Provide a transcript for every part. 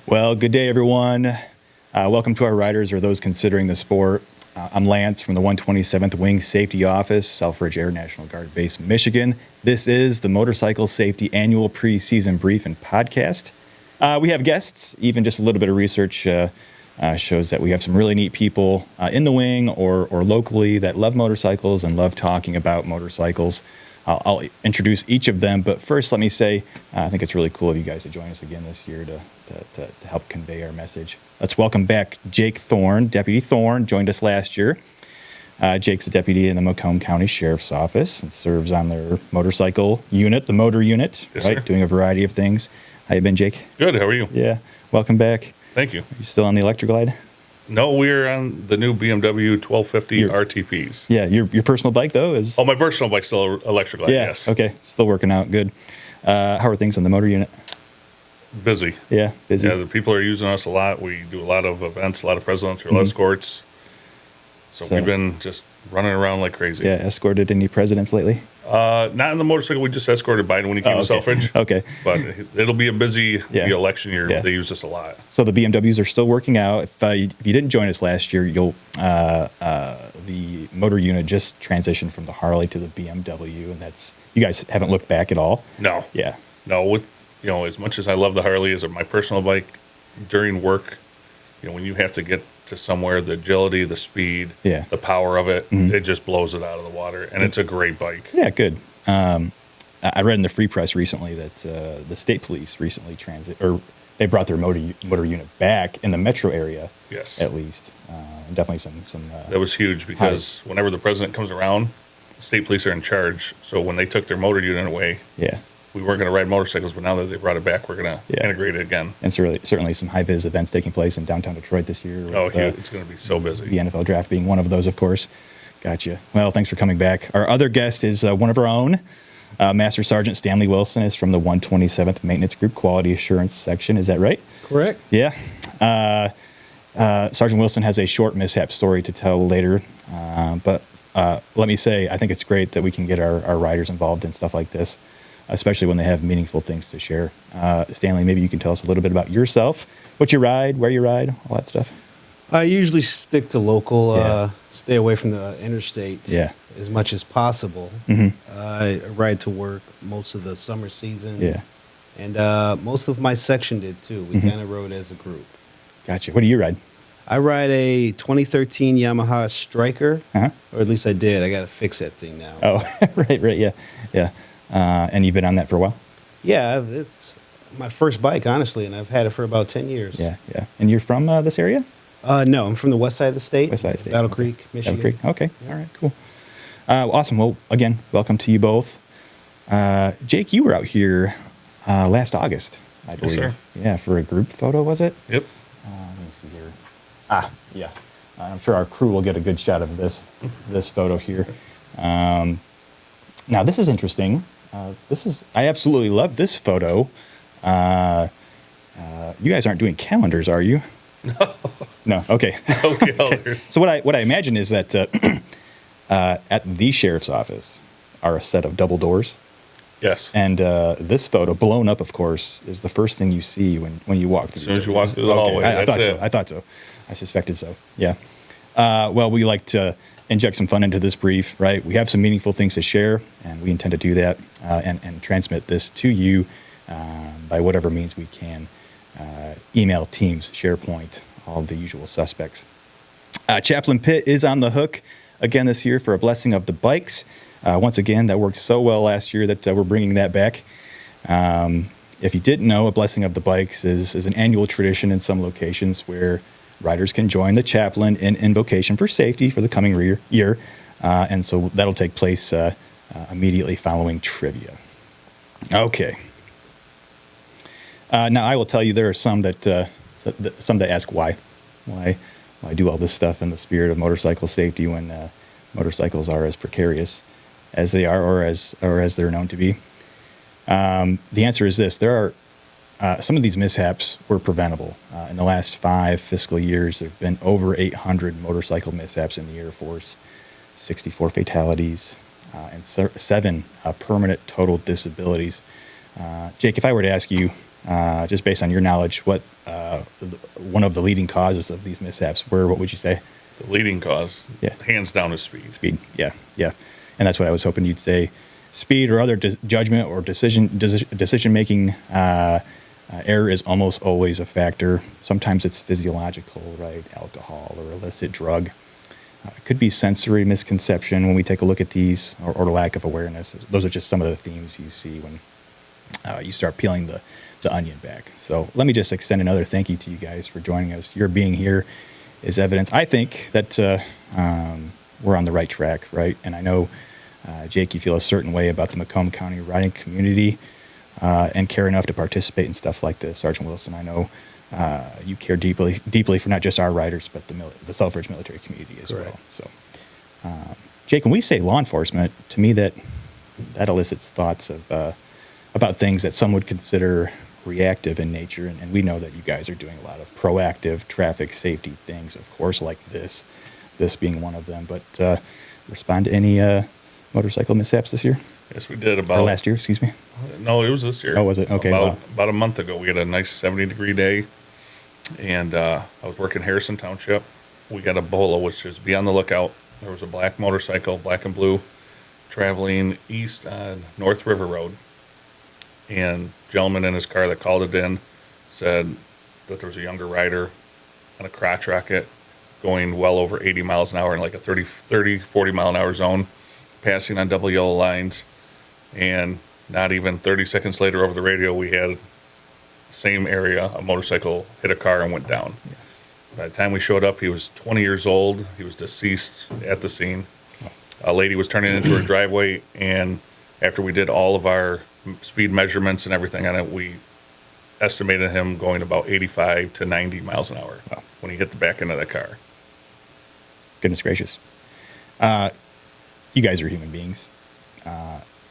Well, good day, everyone. Welcome to our riders or those considering the sport. I'm Lance from the 127th Wing Safety Office, Selfridge Air National Guard Base, Michigan. This is the Motorcycle Safety Annual Preseason Brief and Podcast. We have guests. Even just a little bit of research shows that we have some really neat people in the wing or locally that love motorcycles and love talking about motorcycles. I'll introduce each of them, but first let me say I think it's really cool of you guys to join us again this year to help convey our message. Let's welcome back Jake Thorne. Deputy Thorne joined us last year. Jake's a deputy in the Macomb County Sheriff's Office and serves on their motorcycle unit, the motor unit, yes, right? Sir. Doing a variety of things. How you been, Jake? Good. How are you? Yeah. Welcome back. Thank you. Are you still on the Electroglide? No, we're on the new BMW 1250 RTPs. Yeah. Your personal bike though is. Oh, my personal bike's still electric. Yeah. Yes. Okay. Still working out. Good. How are things on the motor unit? Busy. Yeah. Busy. Yeah, the people are using us a lot. We do a lot of events, a lot of presidential escorts. So we've been just running around like crazy. Yeah. Escorted any presidents lately? Not in the motorcycle. We just escorted Biden when he came to Selfridge. Okay. But it'll be a busy Yeah. the election year. Yeah. They use us a lot. So the BMWs are still working out. If you didn't join us last year, the motor unit just transitioned from the Harley to the BMW, and you guys haven't looked back at all. No. Yeah. No, as much as I love the Harley as my personal bike, during work, when you have to get to somewhere, the agility, the speed, Yeah. the power of it, it just blows it out of the water. And it's a great bike. Yeah. Good. I read in the Free Press recently that the state police recently they brought their motor unit back in the metro area. Yes. At least. Definitely some. That was huge because whenever the president comes around, the state police are in charge. So when they took their motor unit away, Yeah. we weren't going to ride motorcycles, but now that they brought it back, we're going to integrate it again. And certainly some high-vis events taking place in downtown Detroit this year. Oh, with, it's going to be so busy. The NFL draft being one of those, of course. Gotcha. Well, thanks for coming back. Our other guest is one of our own. Master Sergeant Stanley Wilson is from the 127th Maintenance Group Quality Assurance Section. Is that right? Correct. Yeah. Sergeant Wilson has a short mishap story to tell later. But let me say, I think it's great that we can get our riders involved in stuff like this, especially when they have meaningful things to share. Stanley, maybe you can tell us a little bit about yourself, what you ride, where you ride, all that stuff. I usually stick to local, Yeah. stay away from the interstate as much as possible. I ride to work most of the summer season. Yeah. And most of my section did too. We kind of rode as a group. Gotcha. What do you ride? I ride a 2013 Yamaha Striker, Uh-huh. or at least I did. I got to fix that thing now. Oh, right, yeah. And you've been on that for a while? Yeah, it's my first bike, honestly, and I've had it for about 10 years. Yeah. And you're from this area? No, I'm from the west side of the state. West side of the state. Battle Okay. Creek, Michigan. Battle Creek. Okay. All right, cool. Awesome. Well, again, welcome to you both. Jake, you were out here last August, I believe. Yes, sir. Yeah, for a group photo, was it? Yep. Let me see here. Yeah. I'm sure our crew will get a good shot of this photo here. Now, this is interesting. I absolutely love this photo. You guys aren't doing calendars, are you? No. Okay. Okay. So what I imagine is that at the sheriff's office are a set of double doors. Yes. And this photo, blown up, of course, is the first thing you see when you walk through. As soon as you walk through the hallway, I thought that's so. it. I thought so. I suspected so. Yeah. Well, we like to inject some fun into this brief, right? We have some meaningful things to share, and we intend to do that and transmit this to you by whatever means we can. Email, Teams, SharePoint, all the usual suspects. Chaplain Pitt is on the hook again this year for a blessing of the bikes. Once again, that worked so well last year that we're bringing that back. If you didn't know, a blessing of the bikes is an annual tradition in some locations where riders can join the chaplain in invocation for safety for the coming year. And so that'll take place immediately following trivia. Okay. Now, I will tell you there are some that ask why do all this stuff in the spirit of motorcycle safety when motorcycles are as precarious as they are or as they're known to be. The answer is this: there are some of these mishaps were preventable. In the last 5 fiscal years, there have been over 800 motorcycle mishaps in the Air Force, 64 fatalities, and 7 permanent total disabilities. Jake, if I were to ask you, just based on your knowledge, what one of the leading causes of these mishaps were? What would you say? The leading cause, Yeah. hands down, is speed. Speed. Yeah, yeah. And that's what I was hoping you'd say. Speed or other judgment or decision making error is almost always a factor. Sometimes it's physiological, right? Alcohol or illicit drug. It could be sensory misconception when we take a look at these, or lack of awareness. Those are just some of the themes you see when you start peeling the onion back. So let me just extend another thank you to you guys for joining us. Your being here is evidence, I think, that we're on the right track, right? And I know, Jake, you feel a certain way about the Macomb County riding community and care enough to participate in stuff like this. Sergeant Wilson, I know you care deeply for not just our riders, but the Selfridge military community as Correct. well. So, Jake, when we say law enforcement, to me that elicits thoughts of about things that some would consider reactive in nature, and we know that you guys are doing a lot of proactive traffic safety things, of course, like this being one of them. But respond to any motorcycle mishaps this year? Yes, we did. Or last year, excuse me. No, it was this year. Oh, was it? Okay, wow. About a month ago, we had a nice 70-degree day, and I was working Harrison Township. We got a bolo, which is be on the lookout. There was a black motorcycle, black and blue, traveling east on North River Road. And gentleman in his car that called it in said that there was a younger rider on a crotch rocket going well over 80 miles an hour in like a 40 mile an hour zone, passing on double yellow lines. And not even 30 seconds later over the radio, we had same area, a motorcycle hit a car and went down. Yeah. By the time we showed up, he was 20 years old. He was deceased at the scene. A lady was turning into her driveway, and after we did all of our speed measurements and everything on it, we estimated him going about 85 to 90 miles an hour when he hit the back end of that car. Goodness gracious. You guys are human beings.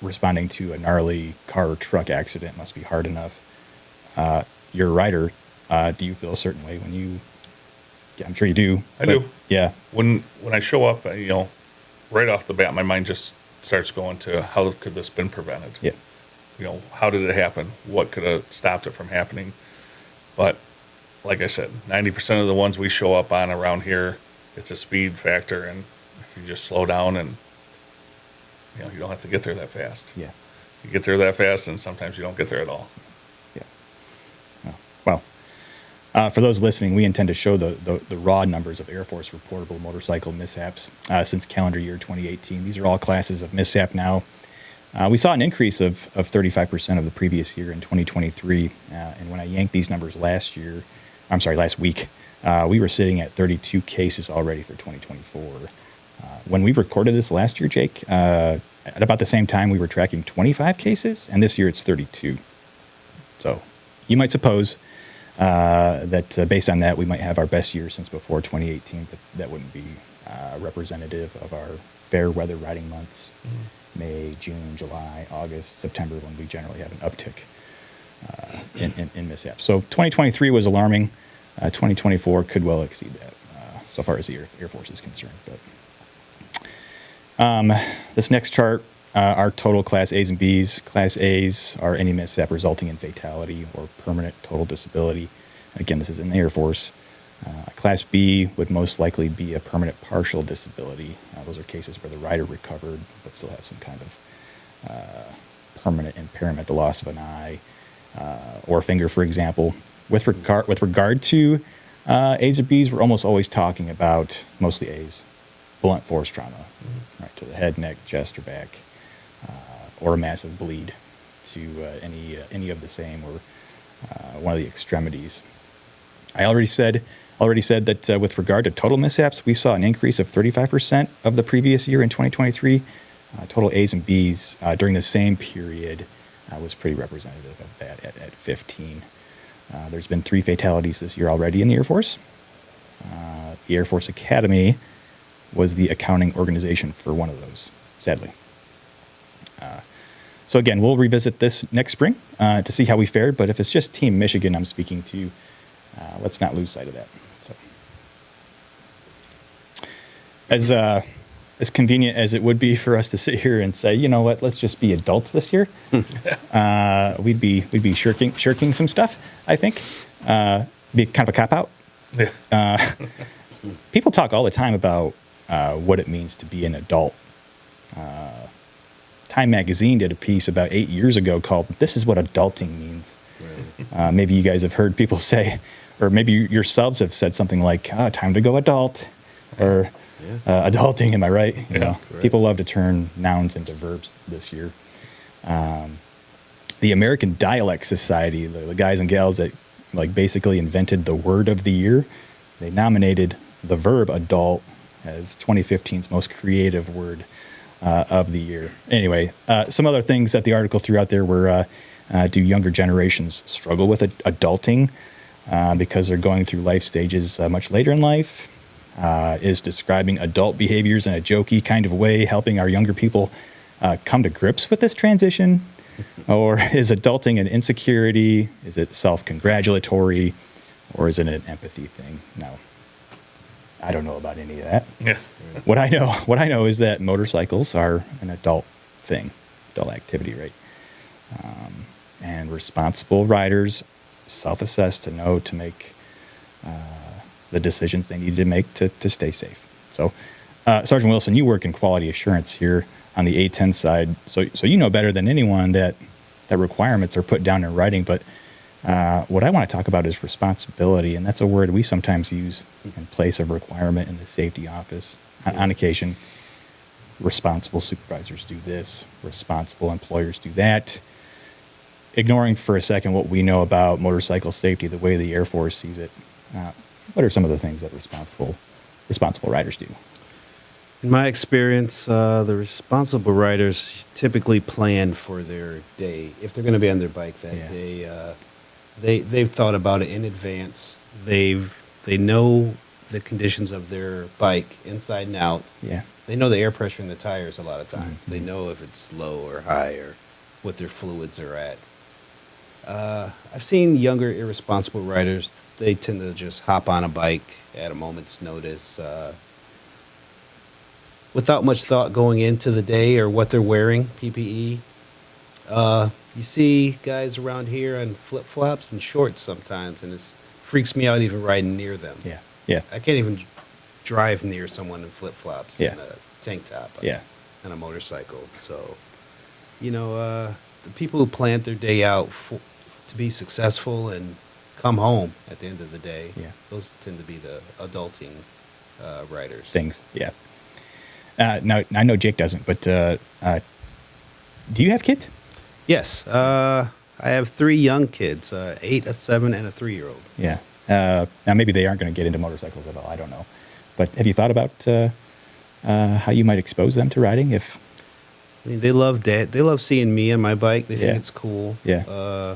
Responding to a gnarly car or truck accident must be hard enough. You're a rider. Do you feel a certain way when you... Yeah, I'm sure you do. I do. Yeah. When I show up, right off the bat, my mind just starts going to how could this been prevented? Yeah. How did it happen? What could have stopped it from happening? But like I said, 90% of the ones we show up on around here, it's a speed factor. And if you just slow down and, you don't have to get there that fast. Yeah. You get there that fast, and sometimes you don't get there at all. Yeah. Well, for those listening, we intend to show the raw numbers of Air Force reportable motorcycle mishaps since calendar year 2018. These are all classes of mishap now. We saw an increase of 35% of the previous year in 2023. And when I yanked these numbers last week, we were sitting at 32 cases already for 2024. When we recorded this last year, Jake, at about the same time, we were tracking 25 cases, and this year it's 32. So you might suppose that based on that, we might have our best year since before 2018, but that wouldn't be representative of our fair weather riding months. May, June, July, August, September, when we generally have an uptick in mishaps. So 2023 was alarming. 2024 could well exceed that so far as the Air Force is concerned. But this next chart, our total Class A's and B's. Class A's are any mishap resulting in fatality or permanent total disability. Again, this is in the Air Force. Class B would most likely be a permanent partial disability. Those are cases where the rider recovered but still has some kind of permanent impairment, the loss of an eye or finger, for example. With regard to A's or B's, we're almost always talking about, mostly A's, blunt force trauma, right, to the head, neck, chest, or back, or a massive bleed to any of the same or one of the extremities. I already said that with regard to total mishaps, we saw an increase of 35% of the previous year in 2023. Total A's and B's during the same period was pretty representative of that at 15. There's been 3 fatalities this year already in the Air Force. The Air Force Academy was the accounting organization for one of those, sadly. So again, we'll revisit this next spring to see how we fared, but if it's just Team Michigan I'm speaking to, let's not lose sight of that. So, as as convenient as it would be for us to sit here and say, you know what, let's just be adults this year, we'd be shirking some stuff, I think. Be kind of a cop-out. Yeah. People talk all the time about what it means to be an adult. Time Magazine did a piece about 8 years ago called "This is what adulting means." Right. Maybe you guys have heard people say, or maybe you yourselves have said something like, "Time to go adult," or "Adulting." Am I right? You know, people love to turn nouns into verbs this year. The American Dialect Society, the guys and gals that like basically invented the word of the year, they nominated the verb adult as 2015's most creative word of the year. Anyway, some other things that the article threw out there were, do younger generations struggle with adulting because they're going through life stages much later in life? Is describing adult behaviors in a jokey kind of way helping our younger people come to grips with this transition? Or is adulting an insecurity? Is it self-congratulatory? Or is it an empathy thing? No. I don't know about any of that. Yeah. What I know is that motorcycles are an adult thing, adult activity, right? And responsible riders self-assess to know to make the decisions they need to make to stay safe. So, Sergeant Wilson, you work in quality assurance here on the A10 side, so you know better than anyone that requirements are put down in writing, but what I want to talk about is responsibility, and that's a word we sometimes use in place of requirement in the safety office. On occasion, responsible supervisors do this, responsible employers do that. Ignoring for a second what we know about motorcycle safety, the way the Air Force sees it, what are some of the things that responsible riders do? In my experience, the responsible riders typically plan for their day. If they're going to be on their bike that day, they've thought about it in advance. They know the conditions of their bike inside and out. Yeah. They know the air pressure in the tires a lot of times. Mm-hmm. They know if it's low or high or what their fluids are at. I've seen younger irresponsible riders. They tend to just hop on a bike at a moment's notice without much thought going into the day or what they're wearing, PPE. You see guys around here on flip-flops and shorts sometimes, and it freaks me out even riding near them. Yeah, yeah. I can't even drive near someone in flip-flops and a tank top on a motorcycle. So, the people who plan their day out to be successful and come home at the end of the day, those tend to be the adulting riders. Things, yeah. Now, I know Jake doesn't, but do you have kids? Yes. I have 3 young kids, 8, a 7, and a 3-year-old. Yeah. Now, maybe they aren't going to get into motorcycles at all. I don't know. But have you thought about how you might expose them to riding? They love They love seeing me on my bike. They think it's cool. Yeah.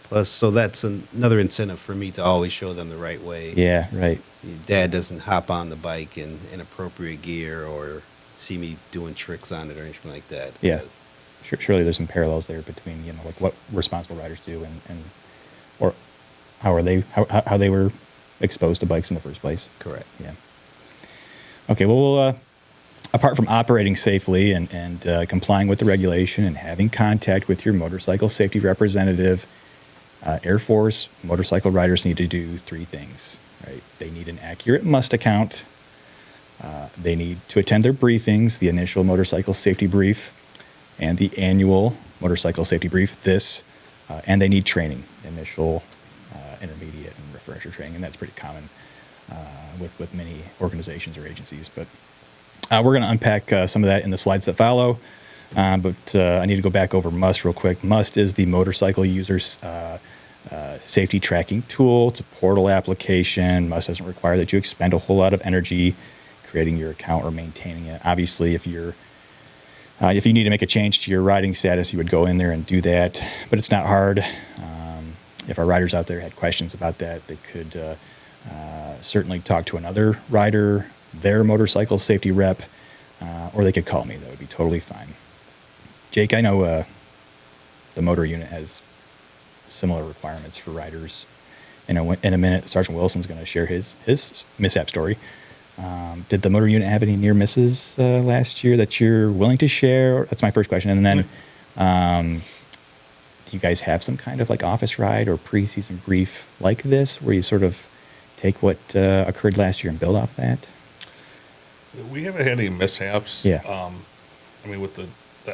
Plus, so that's another incentive for me to always show them the right way. Yeah, right. Dad doesn't hop on the bike in inappropriate gear or see me doing tricks on it or anything like that. Yeah. Surely there's some parallels there between, like what responsible riders do and or how they were exposed to bikes in the first place. Correct. Yeah. Okay, well, apart from operating safely and complying with the regulation and having contact with your motorcycle safety representative, Air Force motorcycle riders need to do 3 things, right? They need an accurate must account. They need to attend their briefings, the initial motorcycle safety brief and the annual motorcycle safety brief, and they need training, initial, intermediate, and refresher training, and that's pretty common with many organizations or agencies. But we're going to unpack some of that in the slides that follow. But I need to go back over MUST real quick. MUST is the motorcycle user's safety tracking tool. It's a portal application. MUST doesn't require that you expend a whole lot of energy creating your account or maintaining it. Obviously, if you need to make a change to your riding status, you would go in there and do that. But it's not hard. If our riders out there had questions about that, they could certainly talk to another rider, their motorcycle safety rep, or they could call me. That would be totally fine. Jake, I know the motor unit has similar requirements for riders. In a minute, Sergeant Wilson's going to share his mishap story. Did the motor unit have any near misses last year that you're willing to share? That's my first question. And then, do you guys have some kind of like office ride or preseason brief like this, where you sort of take what occurred last year and build off that? We haven't had any mishaps. Yeah. I mean, with the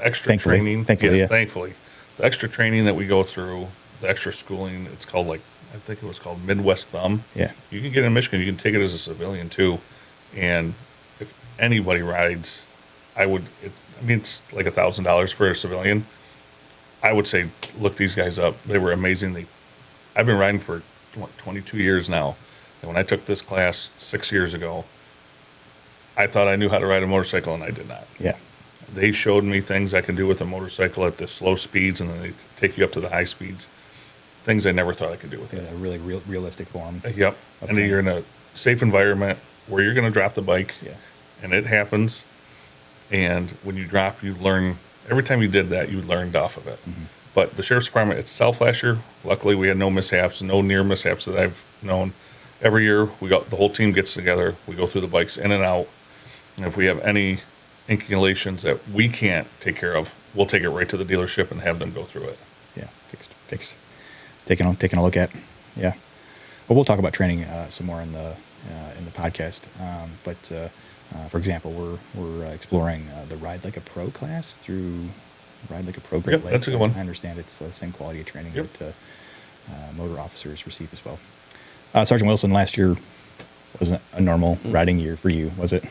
extra training. Thankfully, yeah. Thankfully. The extra training that we go through, the extra schooling, it's called I think it was called Midwest Thumb. Yeah. You can get it in Michigan. You can take it as a civilian too. And if anybody rides, it's like $1,000 for a civilian. I would say, look these guys up. They were amazing. I've been riding for 22 years now. And when I took this class 6 years ago, I thought I knew how to ride a motorcycle, and I did not. Yeah. They showed me things I can do with a motorcycle at the slow speeds, and then they take you up to the high speeds. Things I never thought I could do with it. A really realistic form. Yep. And then you're in a safe environment where you're going to drop the bike, and it happens. And when you drop, you learn. Every time you did that, you learned off of it. Mm-hmm. But the Sheriff's Department itself last year, luckily we had no mishaps, no near mishaps that I've known. Every year, the whole team gets together. We go through the bikes in and out. And if we have any inclinations that we can't take care of, we'll take it right to the dealership and have them go through it. Yeah, fixed. Taking a look at. Yeah. Well, we'll talk about training some more in the podcast. But for example, we're exploring the Ride Like a Pro class through Ride Like a Pro Great Lakes. That's a good one. I understand it's the same quality of training that motor officers receive as well. Sergeant Wilson, last year wasn't a normal riding year for you, was it?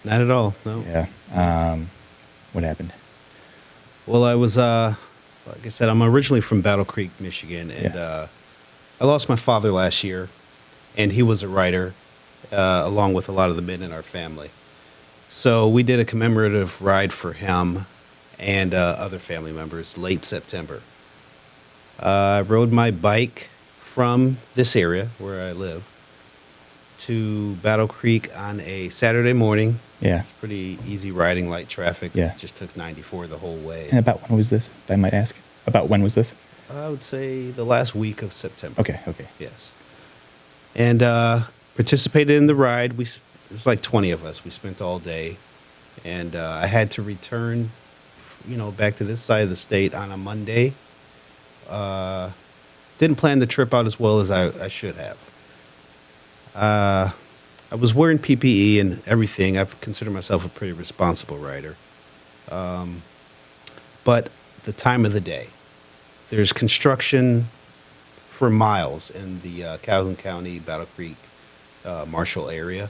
Not at all, no. Yeah. What happened? Well, I was, like I said, I'm originally from Battle Creek, Michigan, and I lost my father last year, and he was a rider, along with a lot of the men in our family. So we did a commemorative ride for him and other family members late September. I rode my bike from this area where I live to Battle Creek on a Saturday morning. Yeah. It's pretty easy riding, light traffic. Yeah. Just took 94 the whole way. And about when was this, if I might ask? About when was this? I would say the last week of September. Okay. Yes. And participated in the ride. It's like 20 of us. We spent all day. And I had to return, back to this side of the state on a Monday. Didn't plan the trip out as well as I should have. I was wearing PPE and everything. I consider myself a pretty responsible rider. But the time of the day, there's construction for miles in the Calhoun County, Battle Creek, Marshall area.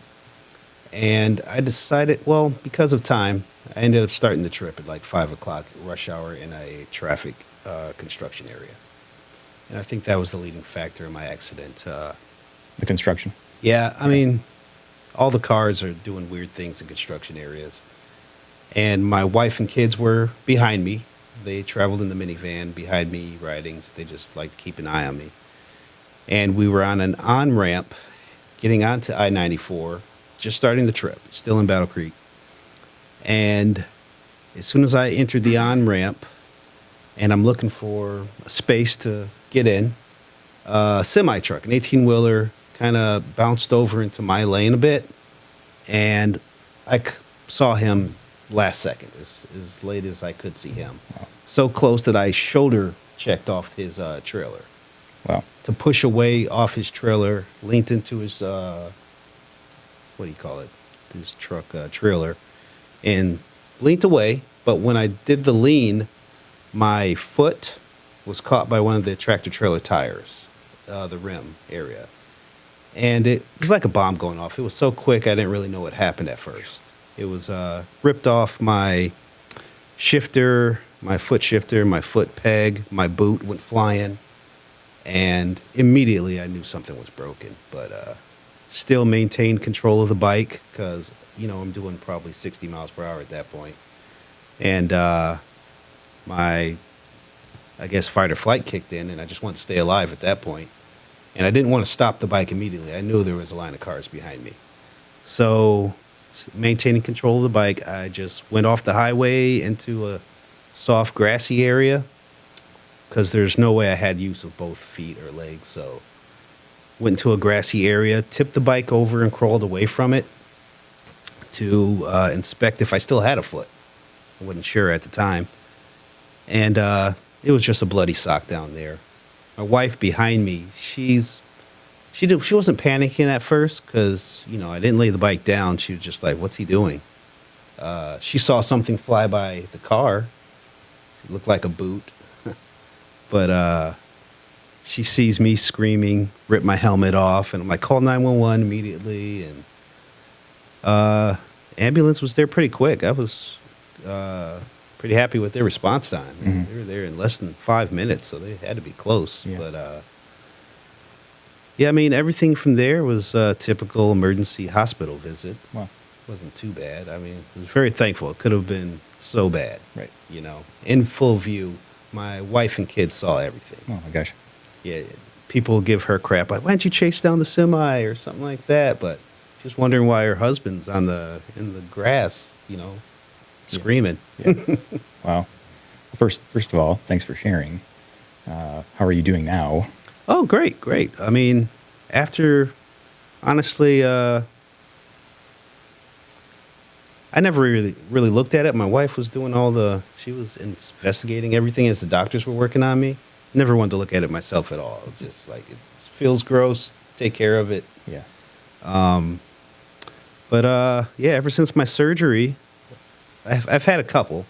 And I decided, because of time, I ended up starting the trip at like 5 o'clock, rush hour in a traffic construction area. And I think that was the leading factor in my accident. The construction? Yeah, I mean, all the cars are doing weird things in construction areas. And my wife and kids were behind me. They traveled in the minivan behind me riding. So they just like to keep an eye on me. And we were on an on-ramp getting onto I-94, just starting the trip, still in Battle Creek. And as soon as I entered the on-ramp and I'm looking for a space to get in, a semi-truck, an 18-wheeler, kind of bounced over into my lane a bit, and I saw him last second, as late as I could see him. Wow. So close that I shoulder checked off his trailer. Wow. To push away off his trailer, leaned into his, his truck trailer, and leaned away. But when I did the lean, my foot was caught by one of the tractor trailer tires, the rim area. And it was like a bomb going off. It was so quick, I didn't really know what happened at first. It was ripped off my shifter, my foot peg, my boot went flying. And immediately I knew something was broken. But still maintained control of the bike because, I'm doing probably 60 miles per hour at that point. And my, fight or flight kicked in, and I just wanted to stay alive at that point. And I didn't want to stop the bike immediately. I knew there was a line of cars behind me. So, maintaining control of the bike, I just went off the highway into a soft, grassy area because there's no way I had use of both feet or legs. So, went into a grassy area, tipped the bike over and crawled away from it. to inspect if I still had a foot. I wasn't sure at the time. And it was just a bloody sock down there. My wife behind me, she wasn't panicking at first because, I didn't lay the bike down. She was just like, what's he doing? She saw something fly by the car. It looked like a boot. But she sees me screaming, rip my helmet off, and I'm like, call 911 immediately. And ambulance was there pretty quick. I was pretty happy with their response time. Mm-hmm. They were there in less than 5 minutes, so they had to be close. Yeah. But yeah, I mean, everything from there was a typical emergency hospital visit. Wow. Wasn't too bad. I mean, I was very thankful. It could have been so bad. Right. In full view. My wife and kids saw everything. Oh, my gosh. Yeah, people give her crap like, why didn't you chase down the semi or something like that? But just wondering why her husband's in the grass, screaming. Yeah. Wow. First of all, thanks for sharing. How are you doing now? Oh, great. I mean, honestly, I never really looked at it. My wife was doing she was investigating everything as the doctors were working on me. Never wanted to look at it myself at all. It was just like, it feels gross. Take care of it. Yeah. But yeah, ever since my surgery, I've had a couple.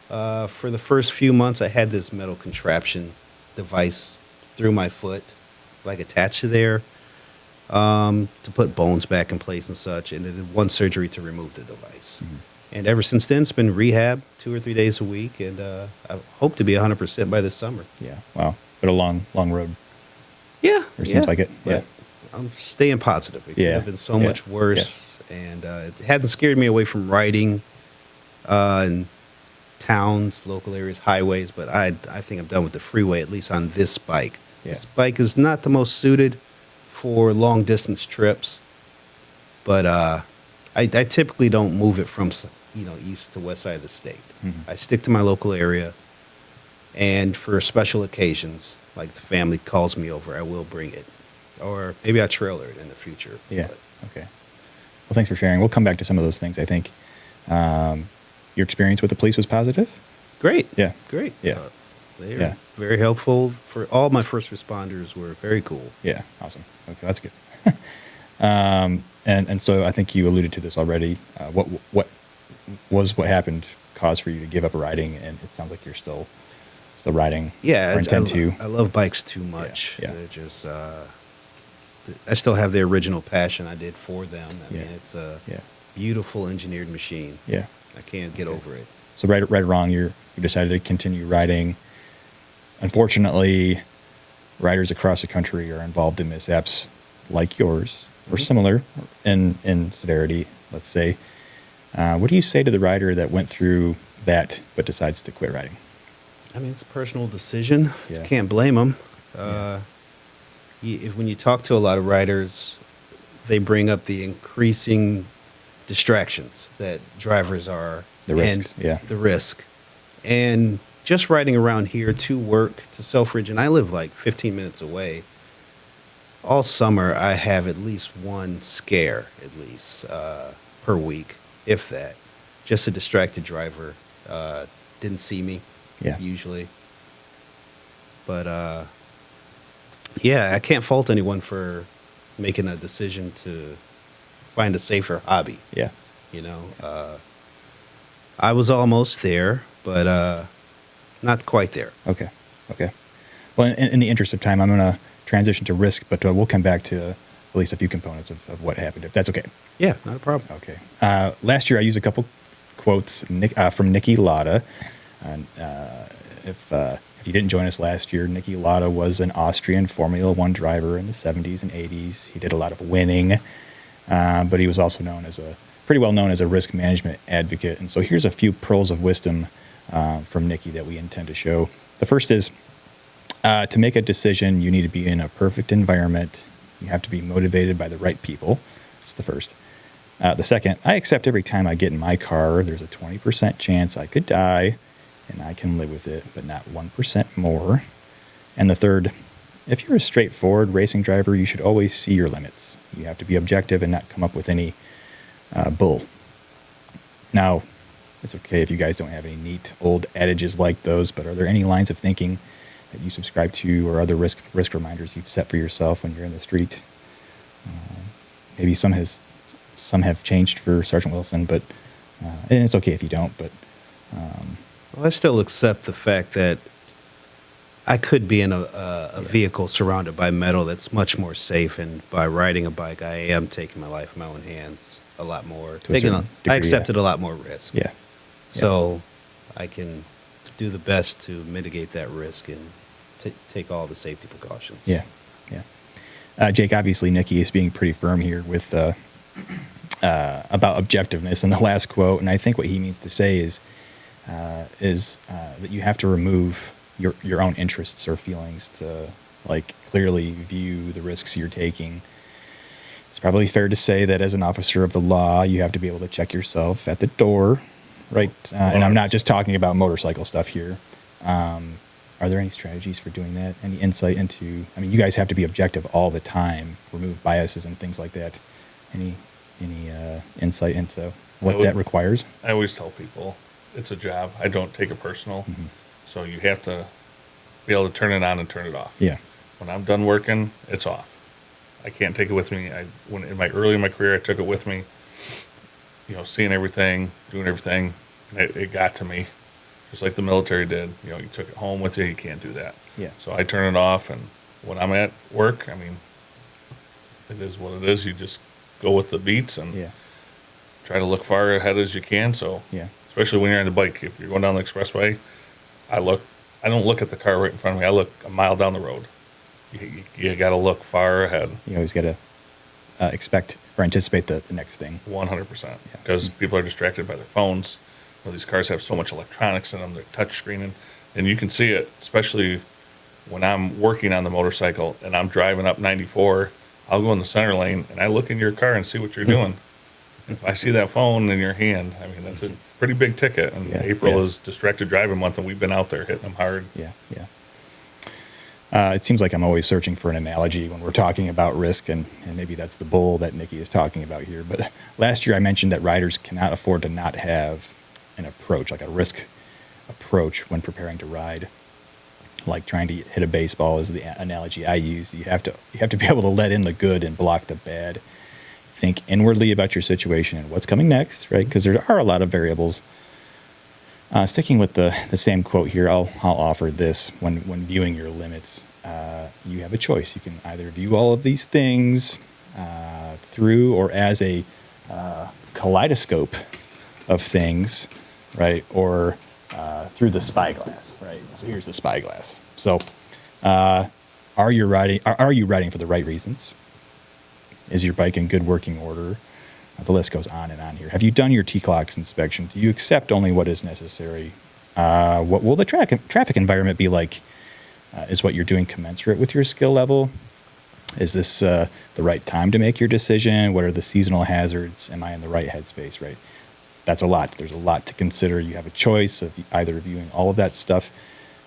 For the first few months, I had this metal contraption device through my foot, like attached to there, to put bones back in place and such. And I did one surgery to remove the device. Mm-hmm. And ever since then, it's been rehab 2 or 3 days a week. And I hope to be 100% by this summer. Yeah. Wow. But a long road. Yeah. It seems like it. Yeah. I'm staying positive. It could have been so much worse. Yeah. And it hadn't scared me away from riding in towns, local areas, highways. But I think I'm done with the freeway, at least on this bike. Yeah. This bike is not the most suited for long distance trips. But I typically don't move it from east to west side of the state. Mm-hmm. I stick to my local area. And for special occasions, like the family calls me over, I will bring it. Or maybe I trailer it in the future. Yeah. But. Okay. Well, thanks for sharing. We'll come back to some of those things. I think your experience with the police was positive. Great. Yeah. Great. Yeah. They were very helpful. For all my first responders were very cool. Yeah. Awesome. Okay, that's good. And so I think you alluded to this already. What happened caused for you to give up riding? And it sounds like you're still riding. Yeah. Or intend to. I love bikes too much. Yeah. They're just. I still have the original passion I did for them. I mean, it's a beautiful engineered machine. Yeah. I can't get over it. So right or wrong, you decided to continue riding. Unfortunately, riders across the country are involved in mishaps like yours, or similar in severity, let's say. What do you say to the rider that went through that but decides to quit riding? I mean, it's a personal decision. Yeah. You can't blame them. When you talk to a lot of riders, they bring up the increasing distractions that drivers are. The risks, The risk. And just riding around here to work, to Selfridge, and I live like 15 minutes away. All summer, I have at least one scare, per week, if that. Just a distracted driver. Didn't see me, usually. But, I can't fault anyone for making a decision to find a safer hobby. Yeah. I was almost there, but not quite there. Okay. Well, in the interest of time, I'm going to transition to risk, but we'll come back to at least a few components of what happened, if that's okay. Yeah, not a problem. Okay. Last year, I used a couple quotes from Niki Lauda. If you didn't join us last year, Niki Lauda was an Austrian Formula One driver in the 70s and 80s. He did a lot of winning, but he was also pretty well known as a risk management advocate. And so here's a few pearls of wisdom from Niki that we intend to show. The first is to make a decision, you need to be in a perfect environment. You have to be motivated by the right people. That's the first. The second, I accept every time I get in my car, there's a 20% chance I could die, and I can live with it, but not 1% more. And the third, if you're a straightforward racing driver, you should always see your limits. You have to be objective and not come up with any bull. Now, it's okay if you guys don't have any neat old adages like those, but are there any lines of thinking that you subscribe to or other risk reminders you've set for yourself when you're in the street? Maybe some have changed for Sergeant Wilson, but and it's okay if you don't. But Well, I still accept the fact that I could be in a vehicle surrounded by metal that's much more safe, and by riding a bike, I am taking my life in my own hands a lot more. I accepted a lot more risk. Yeah. So I can do the best to mitigate that risk and take all the safety precautions. Yeah, yeah. Jake, obviously, Nikki is being pretty firm here with about objectiveness in the last quote, and I think what he means to say is that you have to remove your own interests or feelings to like clearly view the risks you're taking. It's probably fair to say that as an officer of the law, you have to be able to check yourself at the door, right? And I'm not just talking about motorcycle stuff here. Are there any strategies for doing that? Any insight into? I mean, you guys have to be objective all the time, remove biases and things like that. Any insight into what that requires? I always tell people it's a job. I don't take it personal. Mm-hmm. So you have to be able to turn it on and turn it off. Yeah. When I'm done working, it's off. I can't take it with me. When early in my career, I took it with me. Seeing everything, doing everything, and it got to me, just like the military did. You took it home with you. You can't do that. Yeah. So I turn it off, and when I'm at work, I mean, it is what it is. You just go with the beats and try to look far ahead as you can. So especially when you're on the bike, if you're going down the expressway, I don't look at the car right in front of me. I look a mile down the road. You got to look far ahead. You always got to expect or anticipate the next thing. 100%. Because people are distracted by their phones. These cars have so much electronics in them. They're touch screening. And you can see it, especially when I'm working on the motorcycle and I'm driving up 94. I'll go in the center lane and I look in your car and see what you're doing. If I see that phone in your hand, I mean, that's a pretty big ticket. And April is distracted driving month, and we've been out there hitting them hard. Yeah. It seems like I'm always searching for an analogy when we're talking about risk, and maybe that's the bull that Nikki is talking about here. But last year I mentioned that riders cannot afford to not have an approach, like a risk approach when preparing to ride. Like trying to hit a baseball is the analogy I use. You have to be able to let in the good and block the bad. Think inwardly about your situation and what's coming next, right? Because there are a lot of variables. Sticking with the same quote here, I'll offer this. When viewing your limits, you have a choice. You can either view all of these things through or as a kaleidoscope of things, right? Or through the spyglass, right? So here's the spyglass. So are you riding for the right reasons? Is your bike in good working order? The list goes on and on here. Have you done your T-Clocks inspection? Do you accept only what is necessary? What will the traffic environment be like? Is what you're doing commensurate with your skill level? Is this the right time to make your decision? What are the seasonal hazards? Am I in the right headspace, right? That's a lot. There's a lot to consider. You have a choice of either viewing all of that stuff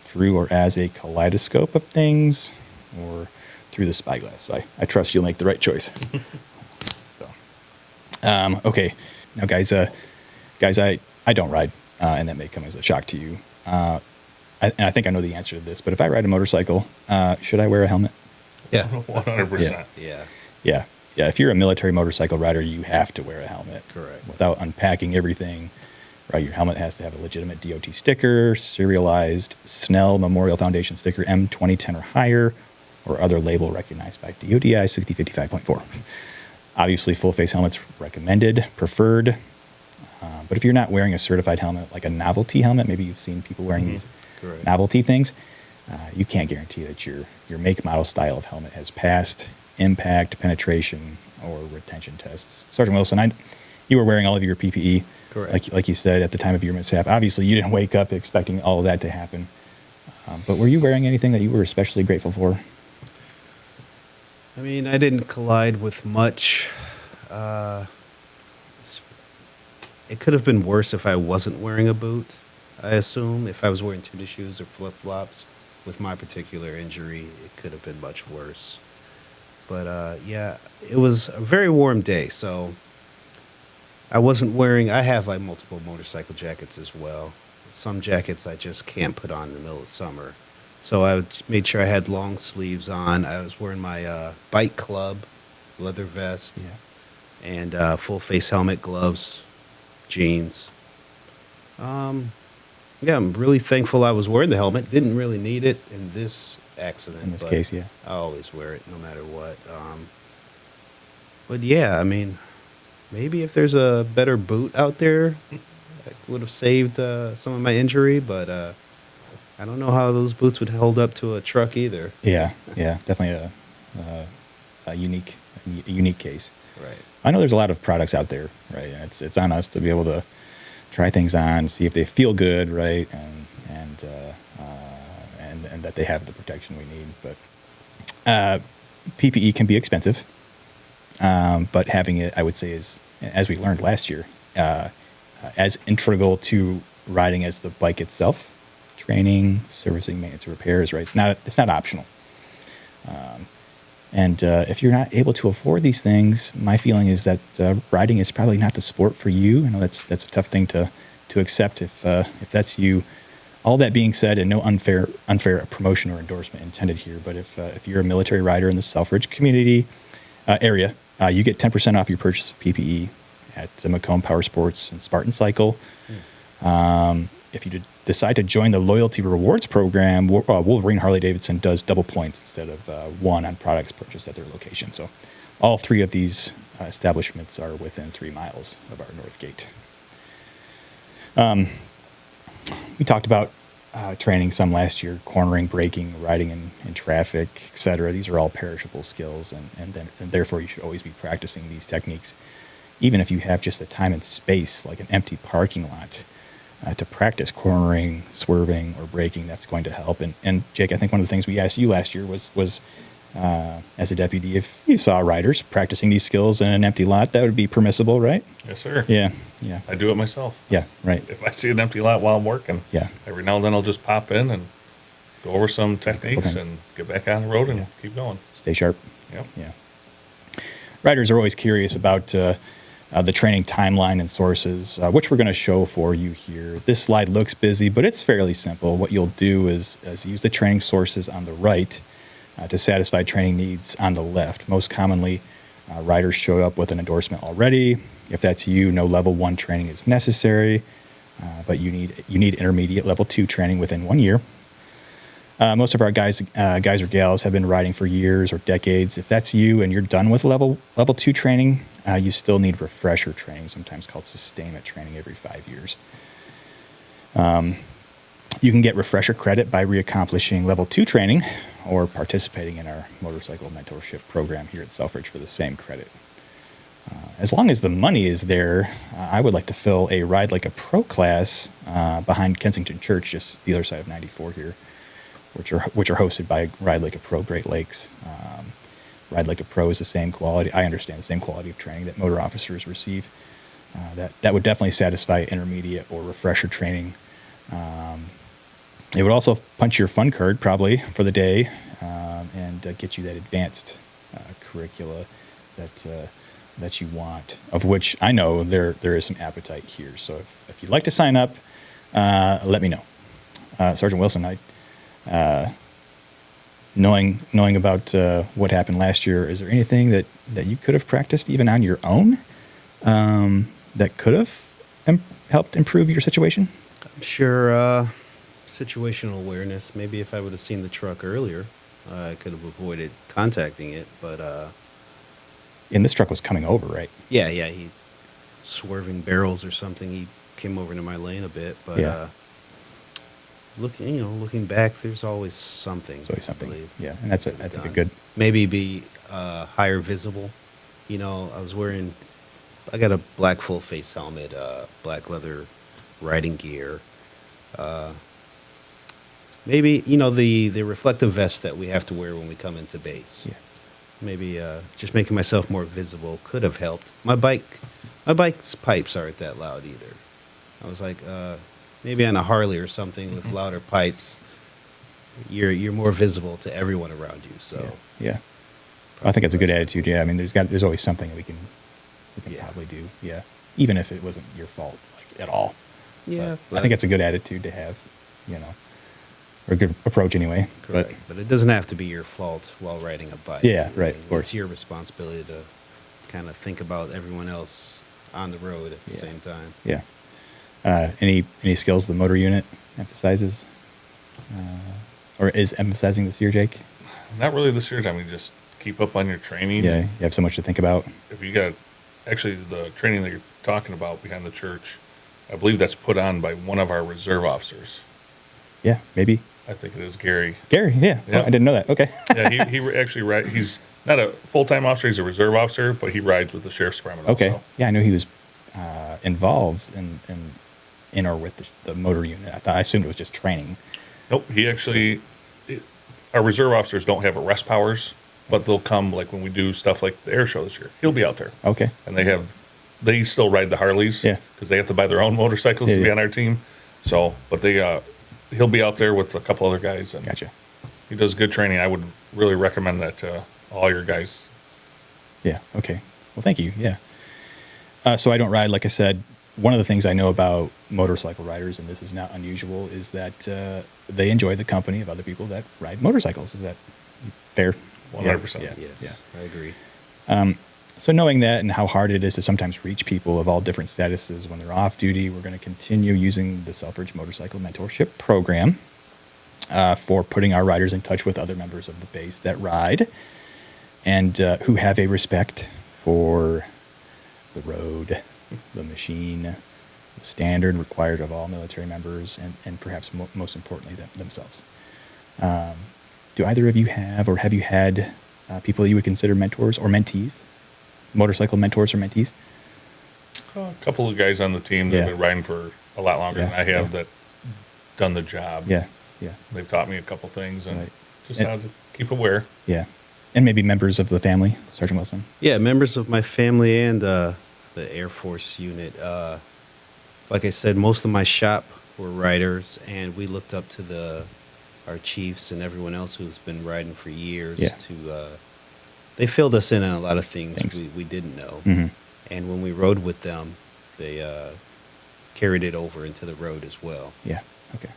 through or as a kaleidoscope of things or through the spyglass. So I trust you'll make the right choice. Okay. Now, guys, I don't ride, and that may come as a shock to you. And I think I know the answer to this, but if I ride a motorcycle, should I wear a helmet? Yeah. 100%. Yeah. Yeah. If you're a military motorcycle rider, you have to wear a helmet. Correct. Without unpacking everything, right? Your helmet has to have a legitimate DOT sticker, serialized Snell Memorial Foundation sticker M2010 or higher, or other label recognized by DODI 6055.4. Obviously, full-face helmets recommended, preferred. But if you're not wearing a certified helmet, like a novelty helmet, maybe you've seen people wearing these novelty things, you can't guarantee that your make, model, style of helmet has passed impact, penetration, or retention tests. Sergeant Wilson, you were wearing all of your PPE, correct? Like you said, at the time of your mishap. Obviously, you didn't wake up expecting all of that to happen. But were you wearing anything that you were especially grateful for? I mean, I didn't collide with much. It could have been worse if I wasn't wearing a boot, I assume. If I was wearing tennis shoes or flip-flops. With my particular injury, it could have been much worse. But, yeah, it was a very warm day, so I wasn't wearing. I have like multiple motorcycle jackets as well. Some jackets I just can't put on in the middle of summer, so made sure I had long sleeves on. I was wearing my bike club leather vest and full face helmet, gloves, jeans. Yeah, I'm really thankful I was wearing the helmet. Didn't really need it in this accident. In this case, yeah. I always wear it no matter what. But yeah, I mean, maybe if there's a better boot out there, I would have saved some of my injury. But I don't know how those boots would hold up to a truck either. Yeah, definitely a unique case. Right. I know there's a lot of products out there, right? And it's on us to be able to try things on, see if they feel good, right, and that they have the protection we need. But PPE can be expensive, but having it, I would say, is, as we learned last year, as integral to riding as the bike itself. Training, servicing, maintenance, repairs, right? It's not optional. And if you're not able to afford these things, my feeling is that riding is probably not the sport for you. I know that's a tough thing to accept if that's you. All that being said, and no unfair promotion or endorsement intended here, but if you're a military rider in the Selfridge community area, you get 10% off your purchase of PPE at Macomb Power Sports and Spartan Cycle. If you decide to join the loyalty rewards program, Wolverine Harley-Davidson does double points instead of one on products purchased at their location. So all three of these establishments are within 3 miles of our north gate. We talked about training some last year, cornering, braking, riding in traffic, etc. These are all perishable skills, and therefore you should always be practicing these techniques, even if you have just the time and space, like an empty parking lot. To practice cornering, swerving, or braking, that's going to help. And Jake, I think one of the things we asked you last year was as a deputy, if you saw riders practicing these skills in an empty lot, that would be permissible, right? Yes, sir. Yeah. I do it myself. Yeah, right. If I see an empty lot while I'm working, every now and then I'll just pop in and go over some techniques and get back on the road and keep going. Stay sharp. Yep. Yeah. Riders are always curious about the training timeline and sources, which we're going to show for you here. This slide looks busy, but it's fairly simple. What you'll do is use the training sources on the right to satisfy training needs on the left. Most commonly, riders showed up with an endorsement already. If that's you, no level 1 training is necessary, but you need intermediate level 2 training within 1 year. Most of our guys or gals have been riding for years or decades. If that's you and you're done with level 2 training, you still need refresher training, sometimes called sustainment training, every 5 years. You can get refresher credit by reaccomplishing level 2 training or participating in our motorcycle mentorship program here at Selfridge for the same credit. As long as the money is there, I would like to fill a Ride Like a Pro class behind Kensington Church, just the other side of 94 here, which are hosted by Ride Like a Pro Great Lakes. Ride Like a Pro is the same quality. I understand the same quality of training that motor officers receive. That would definitely satisfy intermediate or refresher training. It would also punch your fun card probably for the day and get you that advanced curricula that you want, of which I know there is some appetite here. So if you'd like to sign up, let me know. Sergeant Wilson, knowing about what happened last year, is there anything that you could have practiced even on your own that could have helped improve your situation? I'm sure situational awareness. Maybe if I would have seen the truck earlier, I could have avoided contacting it. But and this truck was coming over, right? Yeah, he swerving barrels or something. He came over into my lane a bit, but looking back, there's always something. There's always something. Yeah, and that's I think a good. Maybe be higher visible. I got a black full face helmet, black leather riding gear. Maybe the reflective vest that we have to wear when we come into base. Yeah. Maybe just making myself more visible could have helped. My bike's pipes aren't that loud either. I was like, maybe on a Harley or something with louder pipes, you're more visible to everyone around you. So yeah. I think it's a good attitude. Yeah, I mean, there's always something that we can probably do. Yeah. even if it wasn't your fault, like, at all. Yeah, I think it's a good attitude to have, or a good approach anyway. Correct. But it doesn't have to be your fault while riding a bike. Yeah, right, of course. It's your responsibility to kind of think about everyone else on the road at the same time. Yeah. Any skills the motor unit emphasizes, or is emphasizing this year, Jake? Not really this year. I mean, just keep up on your training. Yeah, you have so much to think about. If you got, actually, the training that you're talking about behind the church, I believe that's put on by one of our reserve officers. Yeah, maybe. I think it is Gary. Gary, yeah. Yeah. Oh, I didn't know that. Okay. Yeah, he actually he's not a full-time officer, he's a reserve officer, but he rides with the sheriff's department Okay. also. Yeah, I know he was involved in or with the motor unit. I assumed it was just training. Nope, he actually, our reserve officers don't have arrest powers, but they'll come, like when we do stuff like the air show this year, he'll be out there. Okay. And they still ride the Harleys. Yeah. Because they have to buy their own motorcycles to be on our team. So, but he'll be out there with a couple other guys. And Gotcha. he does good training. I would really recommend that to all your guys. Yeah. Okay. Well, thank you. Yeah. So I don't ride, like I said. One of the things I know about motorcycle riders, and this is not unusual, is that they enjoy the company of other people that ride motorcycles. Is that fair? 100%. Yeah. Yes, I agree. So knowing that and how hard it is to sometimes reach people of all different statuses when they're off duty, we're going to continue using the Selfridge Motorcycle Mentorship Program for putting our riders in touch with other members of the base that ride and who have a respect for the road, the machine, the standard required of all military members, and perhaps most importantly, themselves. Do either of you have, or have you had people that you would consider mentors or mentees? Motorcycle mentors or mentees? A couple of guys on the team that have been riding for a lot longer than I have that done the job. Yeah. They've taught me a couple things and Right. just how to keep aware. Yeah. And maybe members of the family, Sergeant Wilson. Yeah, members of my family and the Air Force unit. Like I said, most of my shop were riders, and we looked up to our chiefs and everyone else who's been riding for years. They filled us in on a lot of things we didn't know. Mm-hmm. And when we rode with them, they carried it over into the road as well. Yeah. Okay.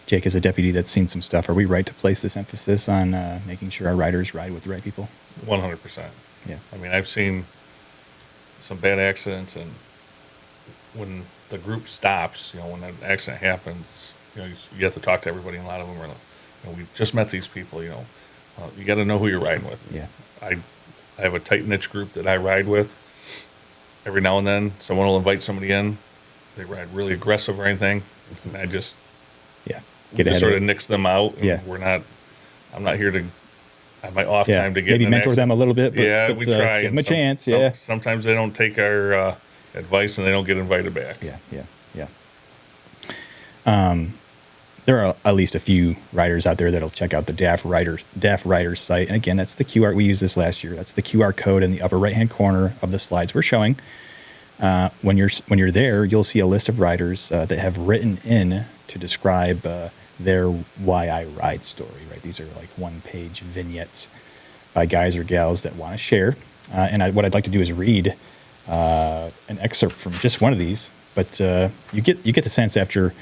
Jake, as a deputy that's seen some stuff, are we right to place this emphasis on making sure our riders ride with the right people? 100%. Yeah. I mean, I've seen some bad accidents, and when the group stops, when an accident happens, you have to talk to everybody, and a lot of them are like, we just met these people, you got to know who you're riding with. Yeah. I have a tight niche group that I ride with. Every now and then, someone will invite somebody in. They ride really aggressive or anything, and I just sort of nix them out. Yeah. I'm not here to have my off time to get maybe in an mentor them a little bit. But, we try. Give them a chance. Yeah. Sometimes they don't take our advice and they don't get invited back. Yeah. There are at least a few riders out there that'll check out the DAF Riders site. And again, that's the QR. We used this last year. That's the QR code in the upper right-hand corner of the slides we're showing. When you're there, you'll see a list of riders that have written in to describe their Why I Ride story. Right? These are like one-page vignettes by guys or gals that want to share. What I'd like to do is read an excerpt from just one of these. But you get the sense after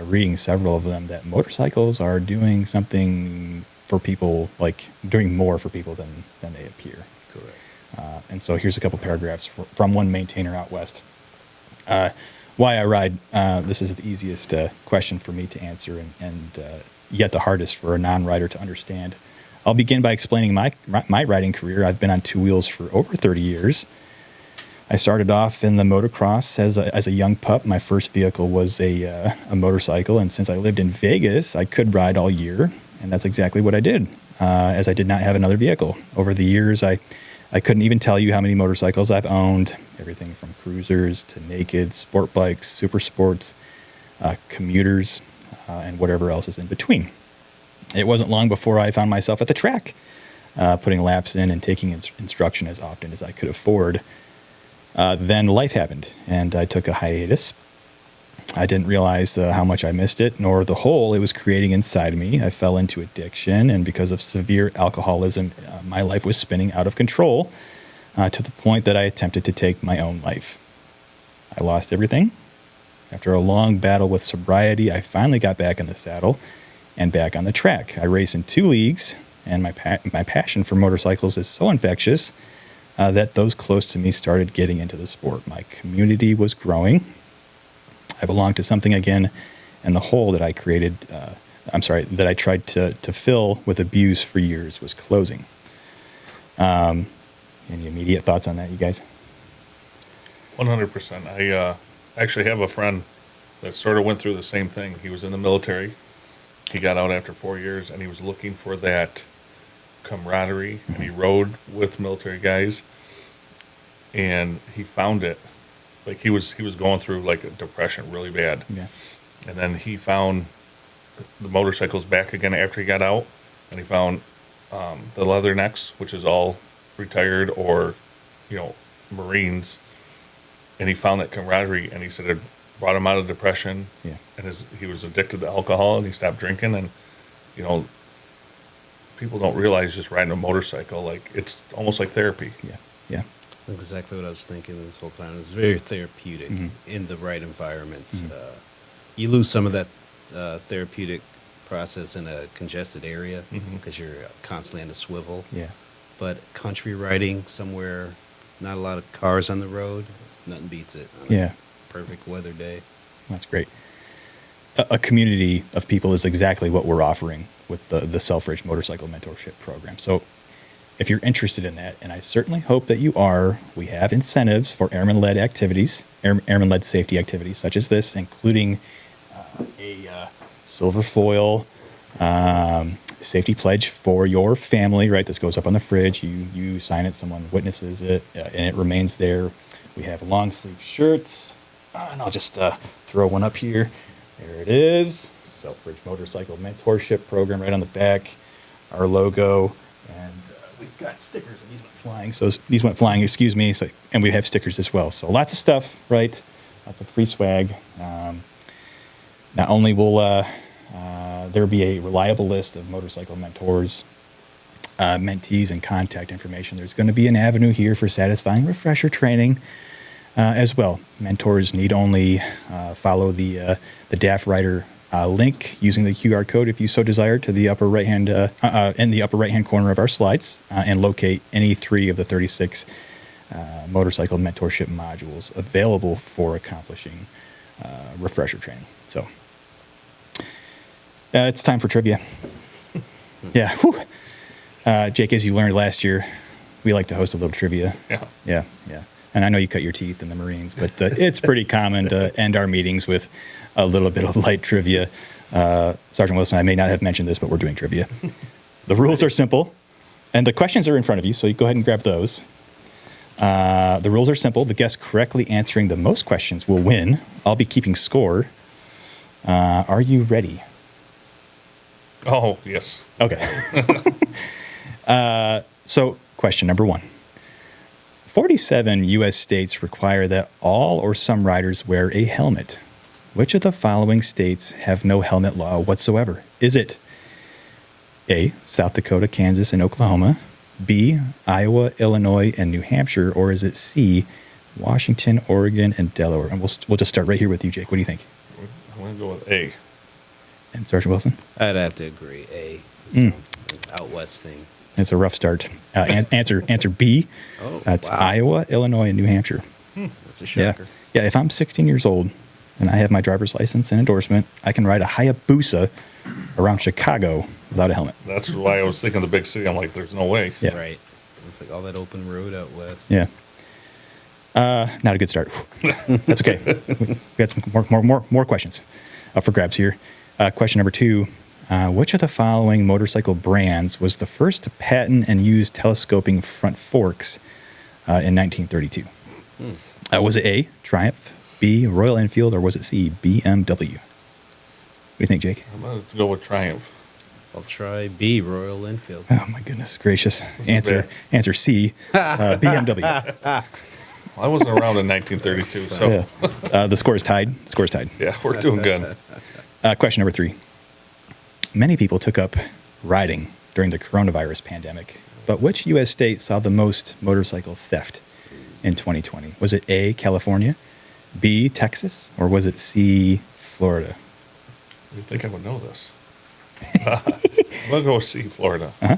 reading several of them that motorcycles are doing something for people, like doing more for people than they appear. Correct. And so here's a couple paragraphs from one maintainer out west. Why I ride. This is the easiest question for me to answer, and yet the hardest for a non-rider to understand. I'll begin by explaining my riding career. I've been on two wheels for over 30 years. I started off in the motocross as a young pup. My first vehicle was a motorcycle, and since I lived in Vegas, I could ride all year, and that's exactly what I did, as I did not have another vehicle. Over the years, I couldn't even tell you how many motorcycles I've owned, everything from cruisers to naked, sport bikes, super sports, commuters, and whatever else is in between. It wasn't long before I found myself at the track, putting laps in and taking instruction as often as I could afford. Then life happened, and I took a hiatus. I didn't realize how much I missed it, nor the hole it was creating inside me. I fell into addiction, and because of severe alcoholism, my life was spinning out of control. to the point that I attempted to take my own life. I lost everything. After a long battle with sobriety, I finally got back in the saddle and back on the track. I race in 2 leagues, and my passion for motorcycles is so infectious that those close to me started getting into the sport. My community was growing. I belonged to something again, and the hole that I created, that I tried to fill with abuse for years was closing. Any immediate thoughts on that, you guys? 100%. I actually have a friend that sort of went through the same thing. He was in the military. He got out after 4 years, and he was looking for that camaraderie, and he rode with military guys, and he found it. Like he was going through like a depression really bad. Yeah. And then he found the motorcycles back again after he got out, and he found the leathernecks, which is all retired or, Marines, and he found that camaraderie, and he said it brought him out of depression. Yeah. And he was addicted to alcohol, and he stopped drinking, and people don't realize just riding a motorcycle, like it's almost like therapy. Yeah. Yeah. That's exactly what I was thinking this whole time. It was very therapeutic in the right environment. You lose some of that therapeutic process in a congested area because you're constantly on a swivel. Yeah. But country riding somewhere, not a lot of cars on the road, nothing beats it. On Yeah. a perfect weather day. That's great. A community of people is exactly what we're offering with the Selfridge Motorcycle Mentorship Program. So if you're interested in that, and I certainly hope that you are, we have incentives for airman-led activities, airman-led safety activities such as this, including a silver foil safety pledge for your family, right? This goes up on the fridge. You sign it, someone witnesses it, and it remains there. We have long sleeve shirts, and I'll just throw one up here. There it is, Selfridge Motorcycle Mentorship Program right on the back, our logo, and we've got stickers, and these went flying. So these went flying, excuse me. So, and we have stickers as well. So lots of stuff, right? Lots of free swag. Not only will there be a reliable list of motorcycle mentors, mentees, and contact information, there's going to be an avenue here for satisfying refresher training as well. Mentors need only follow the DAF Rider link using the QR code if you so desire to the upper right hand in the upper right hand corner of our slides and locate any 3 of the 36 motorcycle mentorship modules available for accomplishing refresher training. So it's time for trivia. Yeah. Jake, as you learned last year, we like to host a little trivia. Yeah. And I know you cut your teeth in the Marines, but it's pretty common to end our meetings with a little bit of light trivia. Sergeant Wilson, I may not have mentioned this, but we're doing trivia. The rules are simple, and the questions are in front of you, so you go ahead and grab those. The rules are simple. The guest correctly answering the most questions will win. I'll be keeping score. Are you ready? Oh, yes. Okay. So, question number 1. 47 U.S. states require that all or some riders wear a helmet. Which of the following states have no helmet law whatsoever? Is it A, South Dakota, Kansas, and Oklahoma, B, Iowa, Illinois, and New Hampshire, or is it C, Washington, Oregon, and Delaware? And we'll just start right here with you, Jake. What do you think? I'm going to go with A. And Sergeant Wilson? I'd have to agree. A. It's out west thing. It's a rough start. Answer B. That's wow. Iowa, Illinois, and New Hampshire. That's a shocker. Yeah, if I'm 16 years old and I have my driver's license and endorsement, I can ride a Hayabusa around Chicago without a helmet. That's why I was thinking the big city. I'm like, there's no way. Yeah. Right. It's like all that open road out west. Yeah. Not a good start. That's okay. We got some more questions up for grabs here. Question number 2. Which of the following motorcycle brands was the first to patent and use telescoping front forks in 1932? Was it A, Triumph, B, Royal Enfield, or was it C, BMW? What do you think, Jake? I'm going to go with Triumph. I'll try B, Royal Enfield. Oh, my goodness gracious. Answer C, BMW. Well, I wasn't around in 1932, so. Yeah. The score is tied. Yeah, we're doing good. Question number 3. Many people took up riding during the coronavirus pandemic. But which U.S. state saw the most motorcycle theft in 2020? Was it A, California, B, Texas, or was it C, Florida? You'd think I would know this. We'll go see Florida. Uh-huh.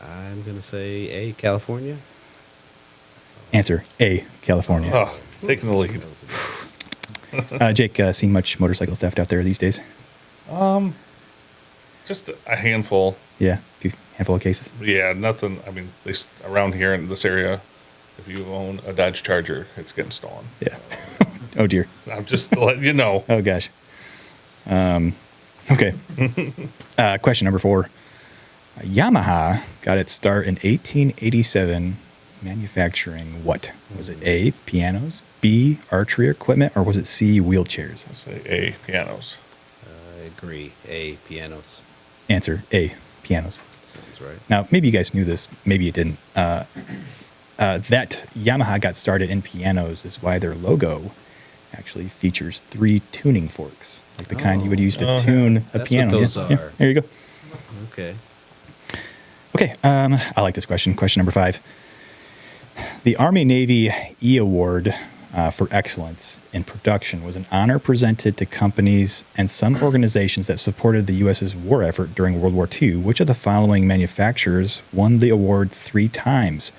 I'm going to say A, California. Answer A, California. Oh, taking the lead. That was a guess. Jake, seen much motorcycle theft out there these days? Just a handful. Yeah, a few handful of cases. Yeah, nothing. I mean, at least around here in this area, if you own a Dodge Charger, it's getting stolen. Yeah. Oh dear. I'm just to let you know. Oh gosh. Okay. Question number 4. Yamaha got its start in 1887 manufacturing what? Was it A, pianos, B, archery equipment, or was it C, wheelchairs? I'll say A, pianos. I agree. A, pianos. Answer A, pianos. Sounds right. Now, maybe you guys knew this, maybe you didn't. That Yamaha got started in pianos is why their logo actually features 3 tuning forks, like the kind you would use to tune a That's piano. what those Yeah, are. there you go. Okay. Okay, I like this question. Question number 5. The Army-Navy E Award for Excellence in Production was an honor presented to companies and some organizations that supported the U.S.'s war effort during World War II. Which of the following manufacturers won the award 3 times?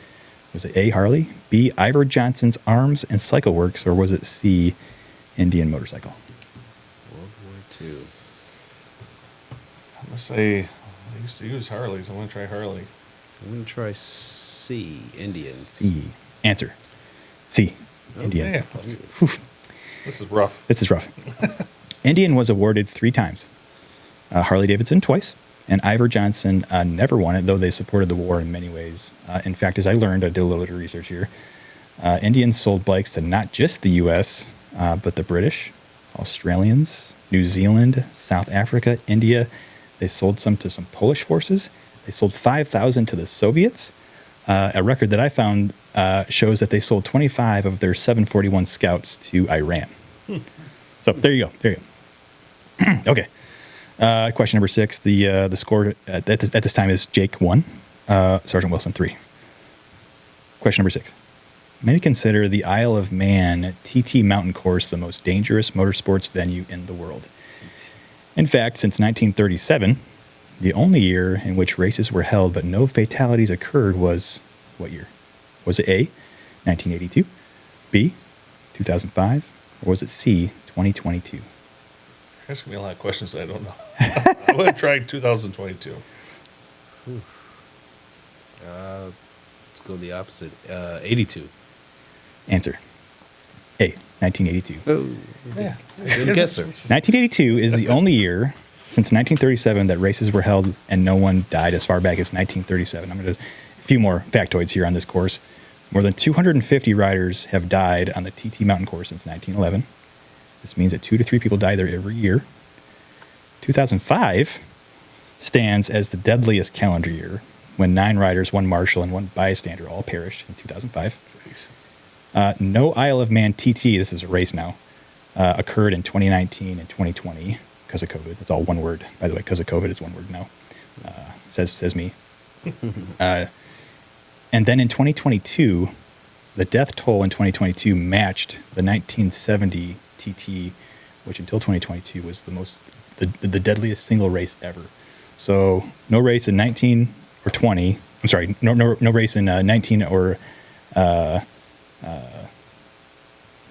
Was it A, Harley, B, Ivor Johnson's Arms and Cycle Works, or was it C, Indian Motorcycle? World War II. I'm going to say, I used to use Harleys. I'm going to try Harley. I'm going to try C, Indian. C. Answer. C, Indian. Man, this is rough. This is rough. Indian was awarded 3 times. Harley Davidson twice, and Ivor Johnson never won it, though they supported the war in many ways. In fact, as I learned, I did a little bit of research here. Indian sold bikes to not just the U.S., but the British, Australians, New Zealand, South Africa, India. They sold some to some Polish forces. They sold 5,000 to the Soviets. A record that I found shows that they sold 25 of their 741 Scouts to Iran. So there you go. There you go. Okay. Question number 6. The score at this time is Jake 1, Sergeant Wilson 3. Question number 6. Many consider the Isle of Man TT Mountain Course the most dangerous motorsports venue in the world. In fact, since 1937, the only year in which races were held but no fatalities occurred was what year? Was it A, 1982, B, 2005, or was it C, 2022? You're asking me a lot of questions that I don't know. I'm going to try 2022. Let's go the opposite. 82. Answer. A, 1982. Oh, Yeah. good guesser. 1982 is the only year since 1937 that races were held and no one died as far back as 1937. I'm going to a few more factoids here on this course. More than 250 riders have died on the TT Mountain Course since 1911. This means that 2 to 3 people die there every year. 2005 stands as the deadliest calendar year when 9 riders, 1 marshal, and 1 bystander all perished in 2005. No Isle of Man TT, this is a race now, occurred in 2019 and 2020 because of COVID. It's all one word, by the way, because of COVID is one word now. Says me. And then in 2022, the death toll in 2022 matched the 1970 TT, which until 2022 was the deadliest single race ever. So no race in 19 or 20. I'm sorry, no race in 19 or no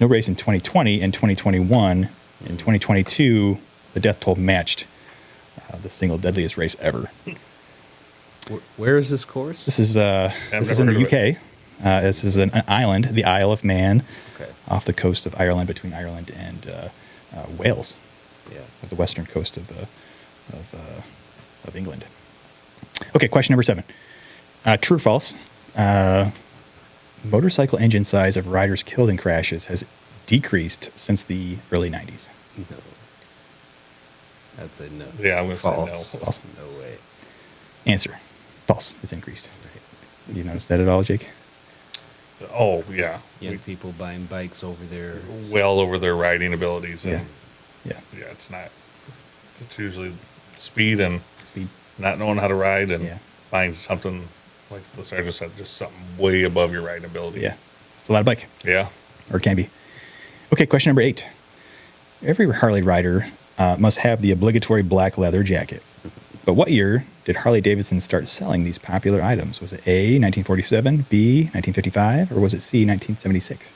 race in 2020 and 2021. In 2022, the death toll matched the single deadliest race ever. Where is this course? This is in the UK. This is an island, the Isle of Man, off the coast of Ireland, between Ireland and Wales, at the western coast of England. Okay, question number 7. True or false? Motorcycle engine size of riders killed in crashes has decreased since the early 90s. No. I'd say no. Yeah, I'm going to say False. no. False. No way. Answer. False. It's increased. Did you notice that at all, Jake? Oh, yeah. Young people buying bikes over there. Well over their riding abilities. And Yeah. yeah, it's not. It's usually speed and Speed. not knowing how to ride and Yeah. buying something like the sergeant said, just something way above your riding ability. Yeah. It's a lot of bike. Yeah. Or it can be. Okay, question number 8. Every Harley rider must have the obligatory black leather jacket. But what year did Harley-Davidson start selling these popular items? Was it A, 1947, B, 1955, or was it C, 1976?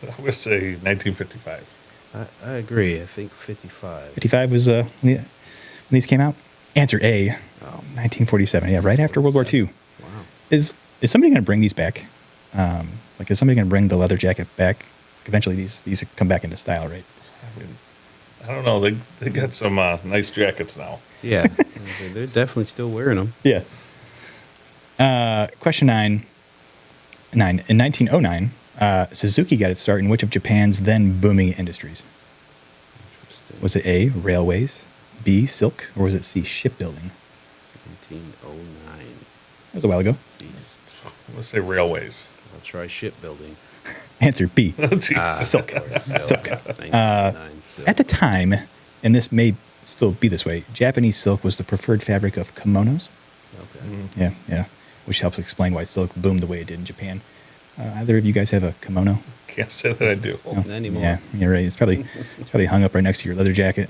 I'm going to say 1955. I agree. I think 55. 55 was when these came out? Answer A, 1947. Yeah, right after World War II. Wow. Is somebody going to bring these back? Like, is somebody going to bring the leather jacket back? Eventually, these come back into style, right? I mean, I don't know. They got some nice jackets now. Yeah, they're definitely still wearing them. Yeah. Question 9. In 1909, Suzuki got its start in which of Japan's then booming industries? Interesting. Was it A, railways, B, silk, or was it C, shipbuilding? 1909. That was a while ago. Jeez. I'm going to say railways. I'll try shipbuilding. Answer B, Oh, jeez. silk. Silk. 1909, silk. At the time, and this may still be this way, Japanese silk was the preferred fabric of kimonos. Okay. Yeah. Which helps explain why silk boomed the way it did in Japan. Either of you guys have a kimono? Can't say that I do. Not anymore. Yeah, you're right. It's probably hung up right next to your leather jacket.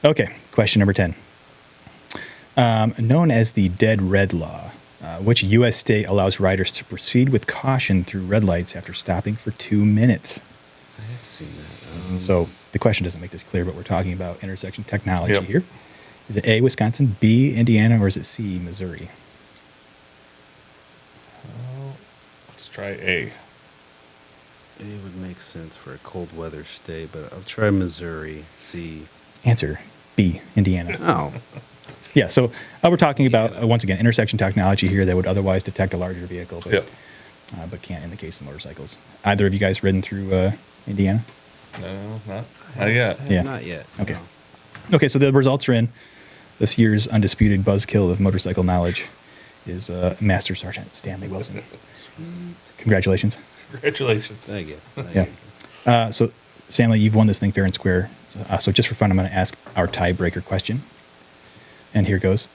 Okay, question number 10. Known as the Dead Red Law, which U.S. state allows riders to proceed with caution through red lights after stopping for 2 minutes? I have seen that. So the question doesn't make this clear, but we're talking about intersection technology Yep. here. Is it A, Wisconsin, B, Indiana, or is it C, Missouri? Let's try A. It would make sense for a cold weather stay, but I'll try Missouri. See. Answer B, Indiana. Oh, Yeah, so we're talking about, once again, intersection technology here that would otherwise detect a larger vehicle, but can't in the case of motorcycles. Either of you guys ridden through Indiana? No, not yet. Yeah. not yet. Okay. No. Okay, so the results are in. This year's undisputed buzzkill of motorcycle knowledge is Master Sergeant Stanley Wilson. Congratulations. Congratulations. Thank you. Thank Yeah. you. So, Stanley, you've won this thing fair and square. So just for fun, I'm going to ask our tiebreaker question. And here goes.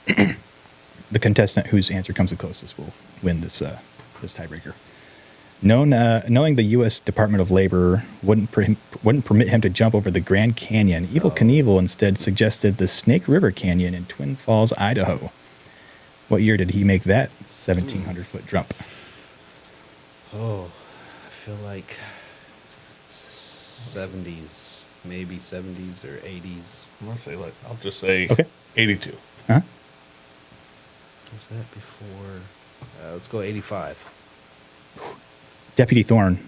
The contestant whose answer comes the closest will win this tiebreaker. Knowing the U.S. Department of Labor wouldn't permit him to jump over the Grand Canyon, Evel Knievel instead suggested the Snake River Canyon in Twin Falls, Idaho. What year did he make that 1,700-foot jump? Oh, I feel like 70s, maybe 70s or 80s. I'm gonna say I'll just say Okay. 82. Huh? Was that before? Let's go 85. Deputy Thorne,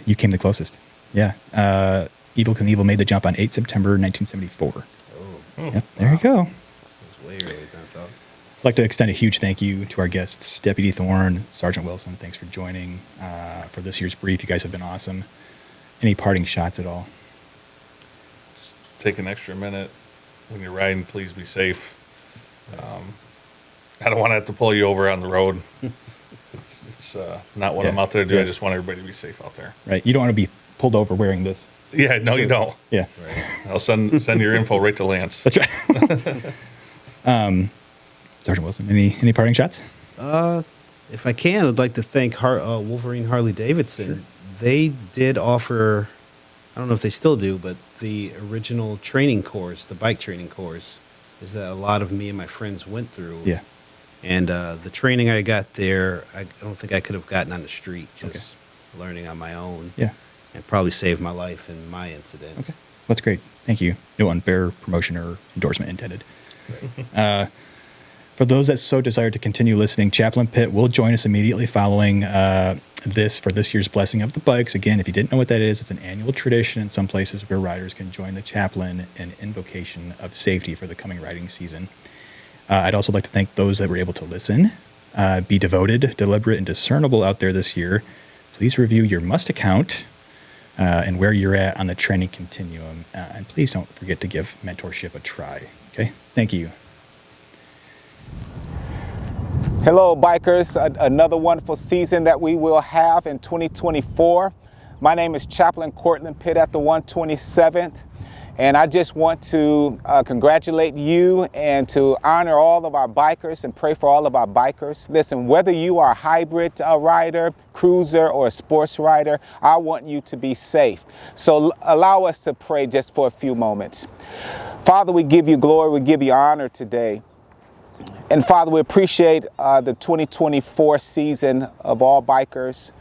you came the closest. Yeah. Evel Knievel made the jump on 8 September 1974. Oh, Yep, there you go. that was way earlier than I thought. I'd like to extend a huge thank you to our guests, Deputy Thorne, Sergeant Wilson. Thanks for joining for this year's brief. You guys have been awesome. Any parting shots at all? Just take an extra minute when you're riding. Please be safe. I don't want to have to pull you over on the road. It's not what I'm out there to do. Yeah. I just want everybody to be safe out there. Right. You don't want to be pulled over wearing this. Yeah, no, you don't. Yeah. Right. I'll send your info right to Lance. That's right. Sergeant Wilson, any parting shots? If I can, I'd like to thank Wolverine Harley Davidson. Sure. They did offer, I don't know if they still do, but the original training course, the bike training course, is that a lot of me and my friends went through. Yeah. And the training I got there, I don't think I could have gotten on the street, just learning on my own. Yeah. And probably saved my life in my incident. Okay. That's great. Thank you. No unfair promotion or endorsement intended. Right. For those that so desire to continue listening, Chaplain Pitt will join us immediately following this year's Blessing of the Bikes. Again, if you didn't know what that is, it's an annual tradition in some places where riders can join the chaplain in invocation of safety for the coming riding season. I'd also like to thank those that were able to listen, be devoted, deliberate, and discernible out there this year. Please review your must account and where you're at on the training continuum. And please don't forget to give mentorship a try. Okay? Thank you. Hello, bikers. Another wonderful season that we will have in 2024. My name is Chaplain Cortland Pitt at the 127th, And I just want to congratulate you and to honor all of our bikers and pray for all of our bikers. Listen, whether you are a hybrid rider, cruiser, or a sports rider, I want you to be safe. So allow us to pray just for a few moments. Father, we give you glory, we give you honor today. And Father, we appreciate the 2024 season of all bikers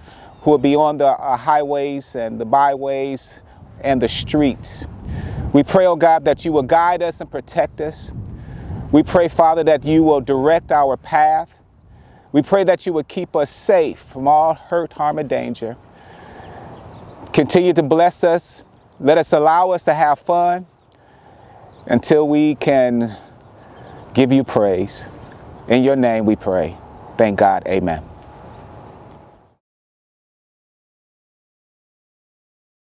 who will be on the highways and the byways and the streets. We pray, oh God, that you will guide us and protect us. We pray, Father, that you will direct our path. We pray that you will keep us safe from all hurt, harm, and danger. Continue to bless us. Let us allow us to have fun until we can give you praise. In your name we pray. Thank God. Amen.